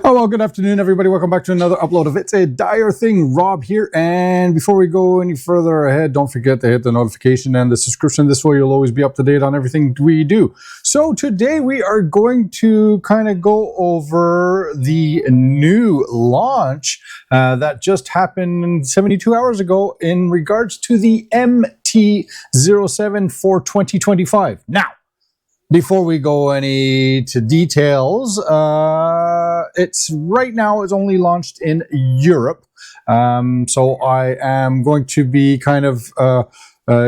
Oh, well, good afternoon, everybody. Welcome back to another upload of It's a Dyer Thing. Rob here. And before we go any further ahead, don't forget to hit the notification and the subscription. This way you'll always be up to date on everything we do. So today we are going to kind of go over the new launch that just happened 72 hours ago in regards to the MT-07 for 2025. Now, before we go any to details, it's right now it's only launched in Europe. So I am going to be kind of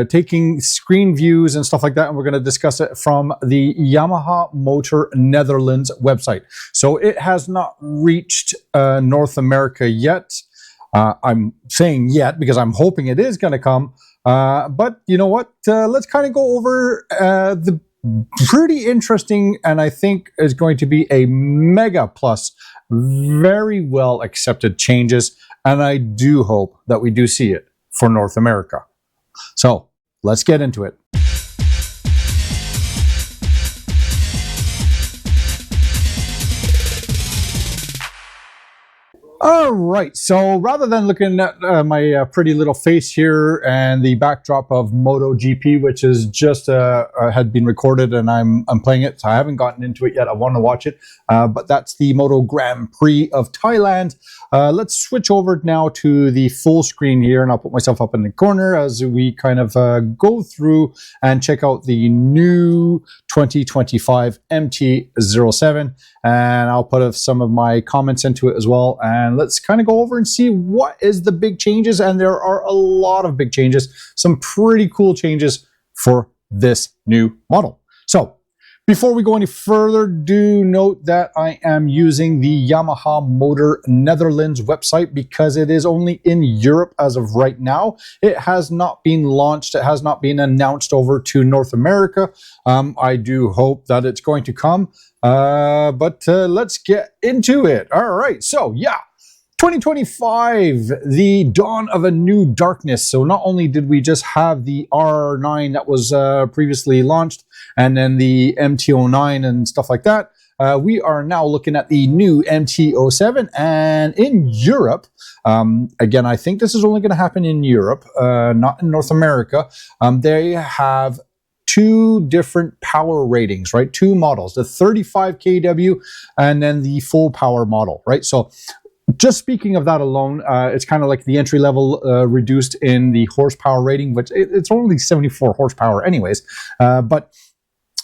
taking screen views and stuff like that, and we're going to discuss it from the Yamaha Motor Netherlands website. So it has not reached North America yet. I'm saying yet because I'm hoping it is going to come. But you know what? Let's kind of go over the pretty interesting, and I think is going to be a mega plus, very well accepted changes, and I do hope that we do see it for North America. So let's get into it. All right, so rather than looking at my pretty little face here and the backdrop of MotoGP, which is just had been recorded and I'm playing it, so I haven't gotten into it yet. I want to watch it, but that's the Moto Grand Prix of Thailand. Let's switch over now to the full screen here, and I'll put myself up in the corner as we kind of go through and check out the new 2025 MT-07, and I'll put some of my comments into it as well, and let's kind of go over and see what is the big changes. And there are a lot of big changes, some pretty cool changes for this new model. So before we go any further, do note that I am using the Yamaha Motor Netherlands website because it is only in Europe as of right now. It has not been launched. It has not been announced over to North America. I do hope that it's going to come, but let's get into it. All right, so yeah. 2025, the dawn of a new darkness. So not only did we just have the R9 that was previously launched, and then the MT09 and stuff like that, we are now looking at the new MT07. And in Europe, again, I think this is only going to happen in Europe, not in North America. They have two different power ratings, right? Two models, the 35 kW and then the full power model, right? So just speaking of that alone, it's kind of like the entry level reduced in the horsepower rating, which it's only 74 horsepower anyways. But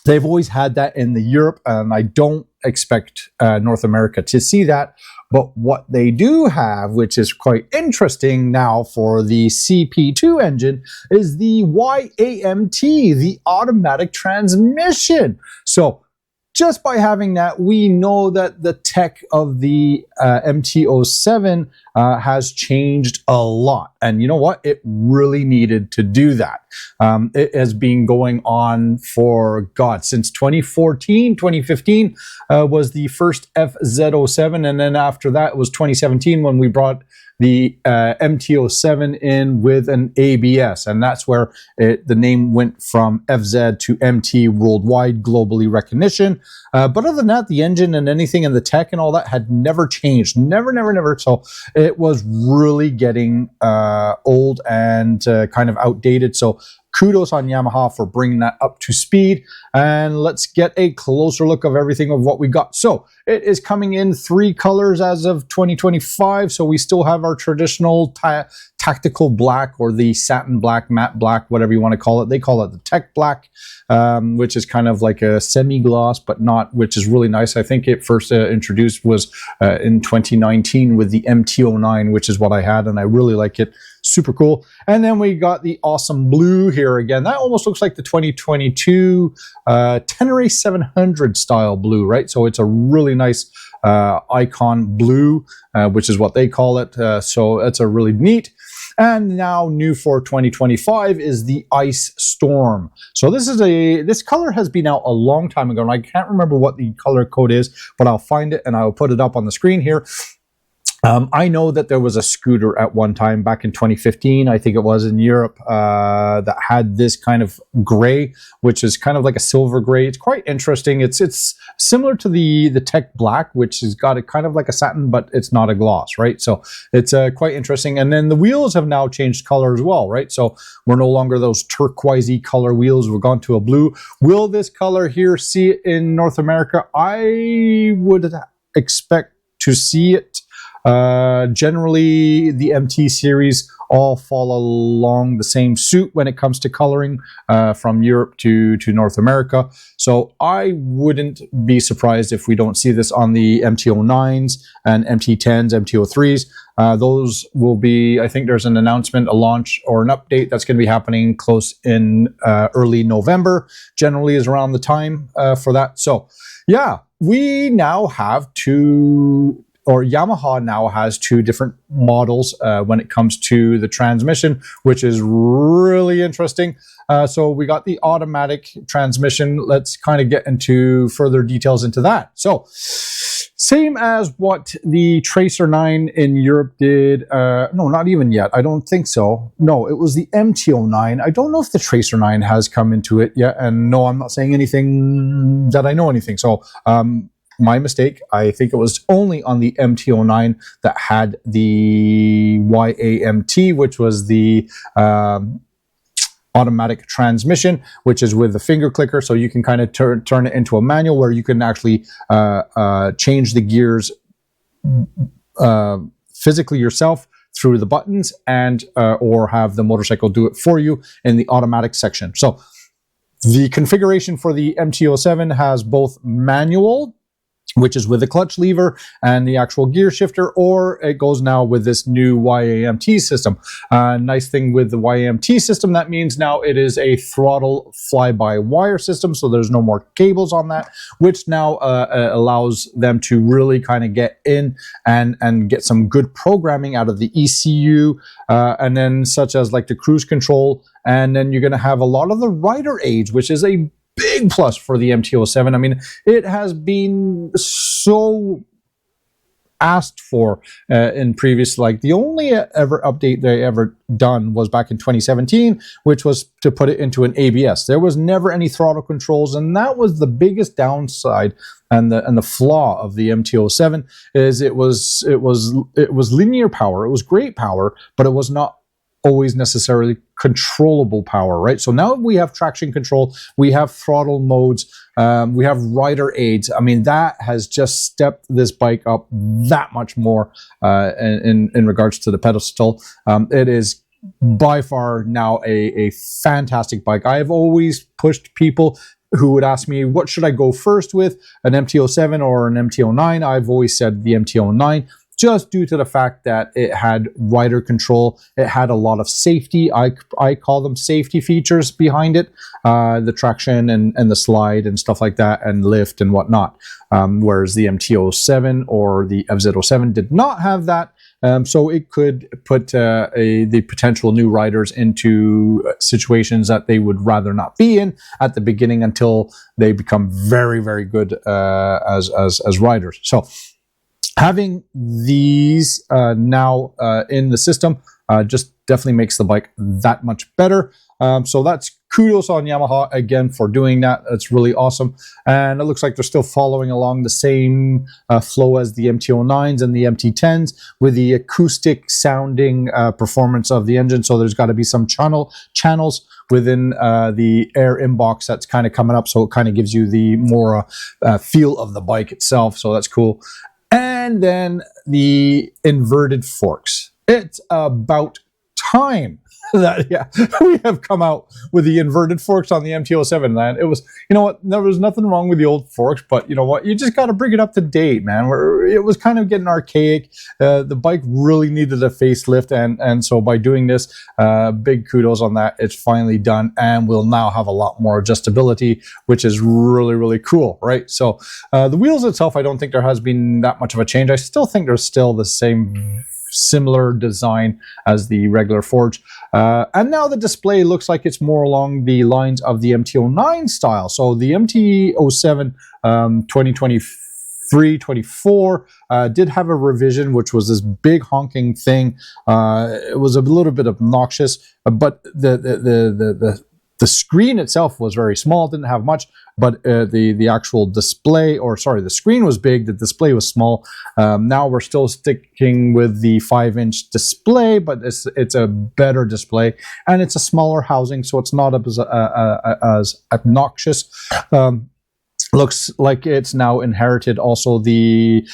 they've always had that in the Europe, and I don't expect North America to see that. But what they do have, which is quite interesting now for the CP2 engine, is the Y-AMT, the automatic transmission. So just by having that, we know that the tech of the MT07 has changed a lot. And you know what? It really needed to do that. It has been going on for, God, since 2014, 2015 was the first FZ07. And then after that, it was 2017 when we brought the MT07 in with an ABS, and that's where the name went from FZ to MT, worldwide, globally recognition. But other than that, the engine and anything in the tech and all that had never changed, never. So it was really getting old and kind of outdated. So kudos on Yamaha for bringing that up to speed. And let's get a closer look of everything of what we got. So it is coming in 3 colors as of 2025. So we still have our traditional tactical black, or the satin black, matte black, whatever you want to call it. They call it the tech black, which is kind of like a semi-gloss, but not, which is really nice. I think it first introduced was in 2019 with the MT09, which is what I had, and I really like it. Super cool. And then we got the awesome blue here again. That almost looks like the 2022 Tenere 700 style blue, right? So it's a really nice icon blue, which is what they call it. So it's a really neat. And now new for 2025 is the Ice Storm. So this color has been out a long time ago, and I can't remember what the color code is, but I'll find it and I'll put it up on the screen here. I know that there was a scooter at one time back in 2015, I think it was, in Europe, that had this kind of gray, which is kind of like a silver gray. It's quite interesting. It's similar to the Tech Black, which has got a kind of like a satin, but it's not a gloss, right? So it's quite interesting. And then the wheels have now changed color as well, right? So we're no longer those turquoisey color wheels. We've gone to a blue. Will this color here see it in North America? I would expect to see it. Generally, the MT series all follow along the same suit when it comes to coloring from Europe to North America. So I wouldn't be surprised if we don't see this on the MT09s and MT10s, MT03s. Those will be, I think there's an announcement, a launch or an update that's going to be happening close in early November, generally is around the time for that. So yeah, we now have Yamaha now has two different models when it comes to the transmission, which is really interesting. So we got the automatic transmission. Let's kind of get into further details into that. So same as what the Tracer 9 in Europe did. No, not even yet. I don't think so. No, it was the MT09. I don't know if the Tracer 9 has come into it yet. And no, I'm not saying anything that I know anything. So, my mistake. I think it was only on the MT09 that had the Y-AMT, which was the automatic transmission, which is with the finger clicker. So you can kind of turn it into a manual where you can actually change the gears physically yourself through the buttons, and or have the motorcycle do it for you in the automatic section. So the configuration for the MT07 has both manual, which is with the clutch lever and the actual gear shifter, or it goes now with this new Y-AMT system. Nice thing with the Y-AMT system, that means now it is a throttle fly-by-wire system, so there's no more cables on that, which now allows them to really kind of get in and get some good programming out of the ECU, and then such as like the cruise control, and then you're going to have a lot of the rider aids, which is a big plus for the MT07. I mean, it has been so asked for in previous, like the only ever update they ever done was back in 2017, which was to put it into an ABS. There was never any throttle controls, and that was the biggest downside and the flaw of the MT07 is it was linear power. It was great power, but it was not always necessarily controllable power, right? So now we have traction control, we have throttle modes, we have rider aids. I mean, that has just stepped this bike up that much more in regards to the pedestal. It is by far now a fantastic bike. I have always pushed people who would ask me, what should I go first with, an MT07 or an MT09? I've always said the MT09, just due to the fact that it had rider control. It had a lot of safety. I call them safety features behind it, the traction and the slide and stuff like that, and lift and whatnot. Whereas the MT07 or the FZ07 did not have that. So it could put the potential new riders into situations that they would rather not be in at the beginning until they become very, very good as riders. So having these now in the system just definitely makes the bike that much better. So that's kudos on Yamaha again for doing that. That's really awesome. And it looks like they're still following along the same flow as the MT09s and the MT10s with the acoustic sounding performance of the engine. So there's got to be some channels within the air inbox that's kind of coming up. So it kind of gives you the more feel of the bike itself. So that's cool. And then the inverted forks. It's about time that we have come out with the inverted forks on the MT07, man. It was, you know what, there was nothing wrong with the old forks, but you know what, you just got to bring it up to date, man. It was kind of getting archaic. The bike really needed a facelift, and so by doing this, big kudos on that. It's finally done, and we'll now have a lot more adjustability, which is really, really cool, right? So the wheels itself, I don't think there has been that much of a change. I still think they're still the same similar design as the regular Forge. And now the display looks like it's more along the lines of the MT09 style. So the MT07 2024 24 did have a revision, which was this big honking thing. It was a little bit obnoxious, but the screen itself was very small, didn't have much, but the actual display, or sorry, the screen was big, the display was small. Now we're still sticking with the 5-inch display, but it's a better display, and it's a smaller housing, so it's not as obnoxious. Looks like it's now inherited also the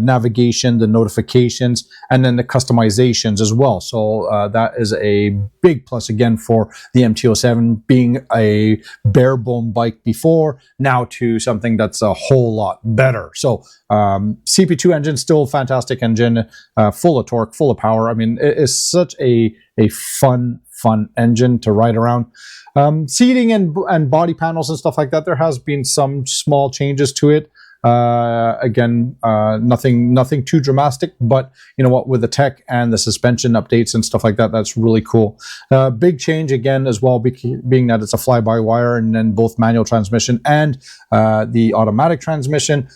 navigation, the notifications, and then the customizations as well. So that is a big plus again for the MT07, being a bare bone bike before, now to something that's a whole lot better. So CP2 engine, still fantastic engine, full of torque, full of power. I mean, it is such a fun engine to ride around. Seating and body panels and stuff like that, there has been some small changes to it. Again, nothing too dramatic, but you know what, with the tech and the suspension updates and stuff like that, that's really cool. Big change again as well, being that it's a fly-by-wire, and then both manual transmission and the automatic transmission,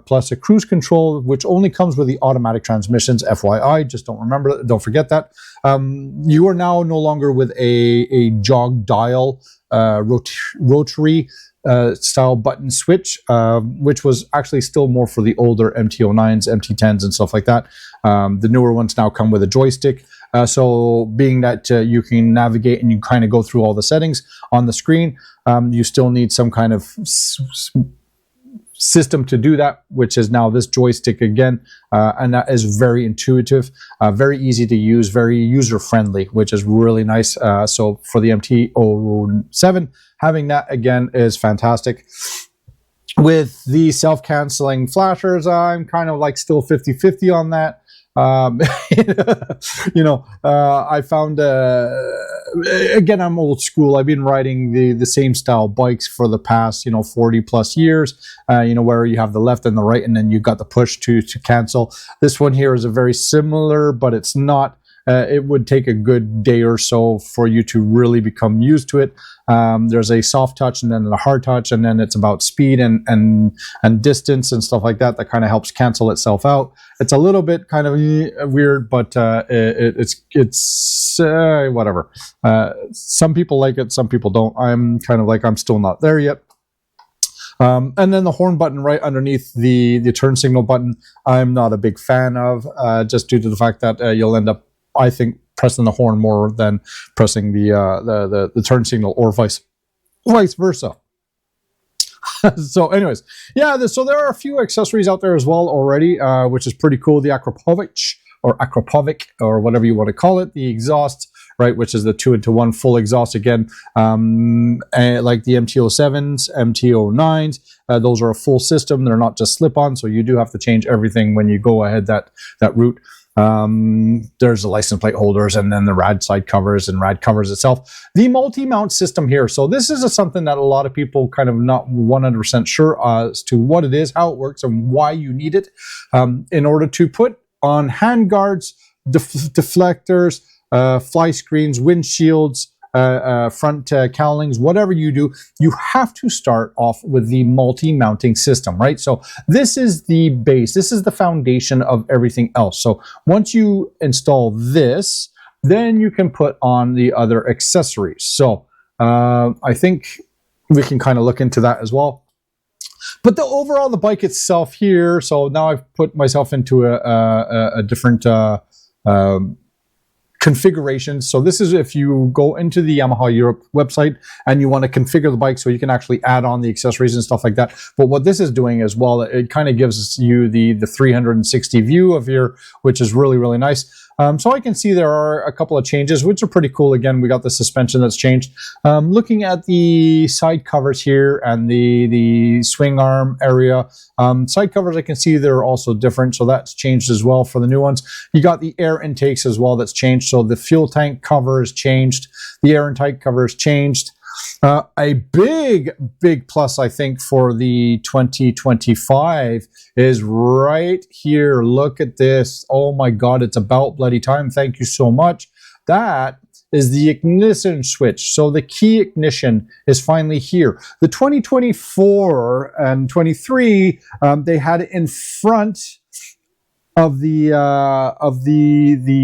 plus a cruise control, which only comes with the automatic transmissions, FYI, just don't forget that. You are now no longer with a jog dial rotary style button switch, which was actually still more for the older MT09s, MT10s, and stuff like that. The newer ones now come with a joystick. So being that you can navigate and you kind of go through all the settings on the screen, you still need some kind of system to do that, which is now this joystick again, and that is very intuitive, very easy to use, very user friendly, which is really nice. So for the MT07, having that again is fantastic. With the self-canceling flashers, I'm kind of like still 50-50 on that. I found again, I'm old school. I've been riding the same style bikes for the past 40 plus years, where you have the left and the right, and then you got the push to cancel. This one here is a very similar, but it's not. It would take a good day or so for you to really become used to it. There's a soft touch and then a hard touch, and then it's about speed and distance and stuff like that kind of helps cancel itself out. It's a little bit kind of weird, but it's whatever. Some people like it, some people don't. I'm kind of like, I'm still not there yet. And then the horn button right underneath the turn signal button, I'm not a big fan of, just due to the fact that you'll end up, I think, pressing the horn more than pressing the turn signal, or vice versa. So anyways, yeah, so there are a few accessories out there as well already, which is pretty cool. The Acropovic, or whatever you want to call it, the exhaust, right, which is the 2-into-1 full exhaust again, like the MT07s, MT09s. Those are a full system. They're not just slip-on, so you do have to change everything when you go ahead that route. There's the license plate holders, and then the rad side covers and rad covers itself. The multi-mount system here. So this is something that a lot of people kind of not 100% sure as to what it is, how it works, and why you need it. In order to put on hand guards, deflectors, fly screens, windshields, front cowlings, whatever you do, you have to start off with the multi-mounting system, right? So this is the base, this is the foundation of everything else. So once you install this, then you can put on the other accessories. So I think we can kind of look into that as well. But the bike itself here, so now I've put myself into a different configuration. So this is if you go into the Yamaha Europe website and you want to configure the bike so you can actually add on the accessories and stuff like that. But what this is doing as well, it kind of gives you the 360 view of here, which is really, really nice. So I can see there are a couple of changes, which are pretty cool. Again, we got the suspension that's changed. Looking at the side covers here and the swing arm area, side covers, I can see they're also different. So that's changed as well for the new ones. You got the air intakes as well that's changed. So the fuel tank cover is changed. The air intake cover is changed. A big plus, I think, for the 2025 is right here. Look at this. Oh my God, it's about bloody time. Thank you so much. That is the ignition switch. So the key ignition is finally here. The 2024 and 23, they had it in front of the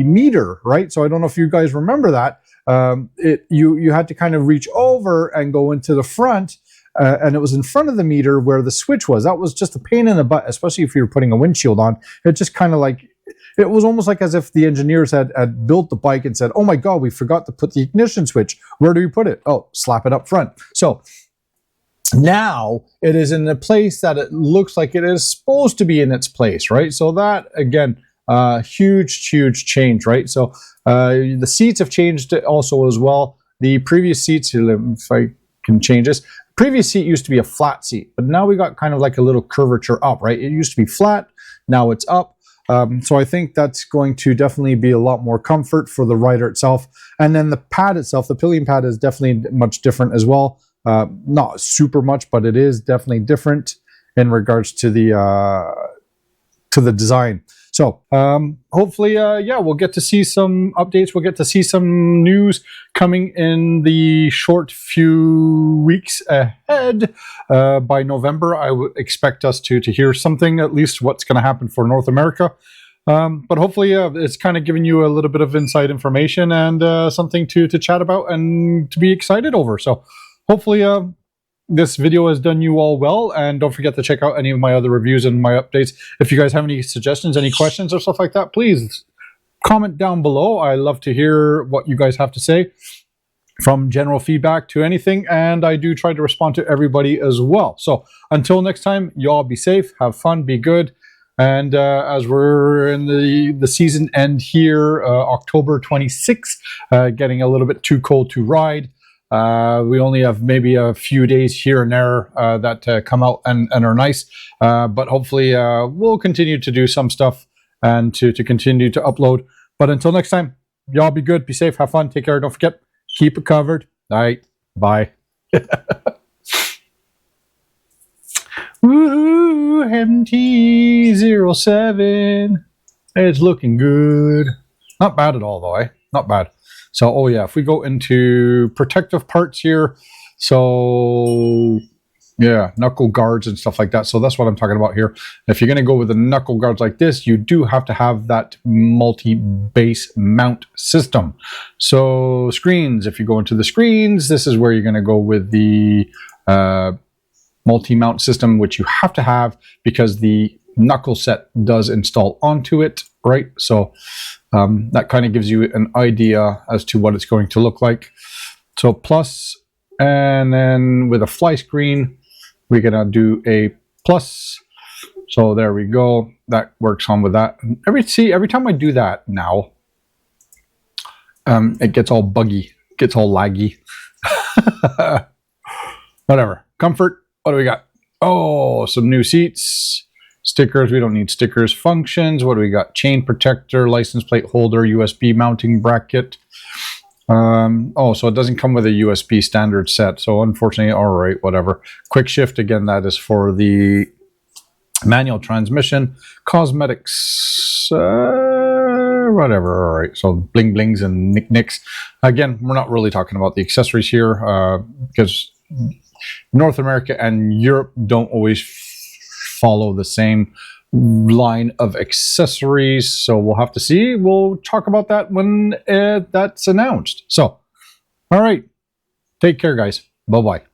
meter, right? So I don't know if you guys remember that. You had to kind of reach over and go into the front, and it was in front of the meter where the switch was. That was just a pain in the butt, especially if you were putting a windshield on. It just kind of like, it was almost like as if the engineers had built the bike and said, oh my God, we forgot to put the ignition switch. Where do we put it? Oh, slap it up front. So now it is in the place that it looks like it is supposed to be in its place, right? So that, again, huge change, right? So the seats have changed also as well. The previous seats, if I can change this, previous seat used to be a flat seat, but now we got kind of like a little curvature up, right? It used to be flat, now it's up. So I think that's going to definitely be a lot more comfort for the rider itself. And then the pad itself, the pillion pad, is definitely much different as well. Not super much, but it is definitely different in regards to the design. So hopefully, yeah, we'll get to see some updates. We'll get to see some news coming in the short few weeks ahead. By November, I would expect us to hear something, at least what's going to happen for North America. But hopefully it's kind of giving you a little bit of inside information and something to chat about and to be excited over. So hopefully this video has done you all well, and don't forget to check out any of my other reviews and my updates. If you guys have any suggestions, any questions or stuff like that, please comment down below. I love to hear what you guys have to say, from general feedback to anything, and I do try to respond to everybody as well. So until next time, y'all be safe, have fun, be good. And as we're in the season end here, October 26th, getting a little bit too cold to ride. We only have maybe a few days here and there that come out and are nice, but hopefully we'll continue to do some stuff and to continue to upload. But until next time, y'all be good, be safe, have fun, take care, don't forget, keep it covered. All right, bye. Woohoo, MT-07. It's looking good. Not bad at all though, eh? Not bad. So, oh yeah, if we go into protective parts here, so yeah, knuckle guards and stuff like that. So that's what I'm talking about here. If you're going to go with the knuckle guards like this, you do have to have that multi-base mount system. So screens, if you go into the screens, this is where you're going to go with the multi-mount system, which you have to have because the knuckle set does install onto it, right? So that kind of gives you an idea as to what it's going to look like. So plus, and then with a fly screen, we're gonna do a plus. So there we go. That works on with that. Every time I do that now, it gets all buggy, gets all laggy. Whatever. Comfort. What do we got? Oh, some new seats. Stickers, we don't need stickers. Functions, what do we got? Chain protector, license plate holder, USB mounting bracket. Oh, so it doesn't come with a USB standard set. So unfortunately, all right, whatever. Quick shift, again, that is for the manual transmission. Cosmetics, whatever, all right. So bling blings and knicks. Again, we're not really talking about the accessories here because North America and Europe don't always follow the same line of accessories, so we'll have to see. We'll talk about that when that's announced. So all right, take care guys, bye bye.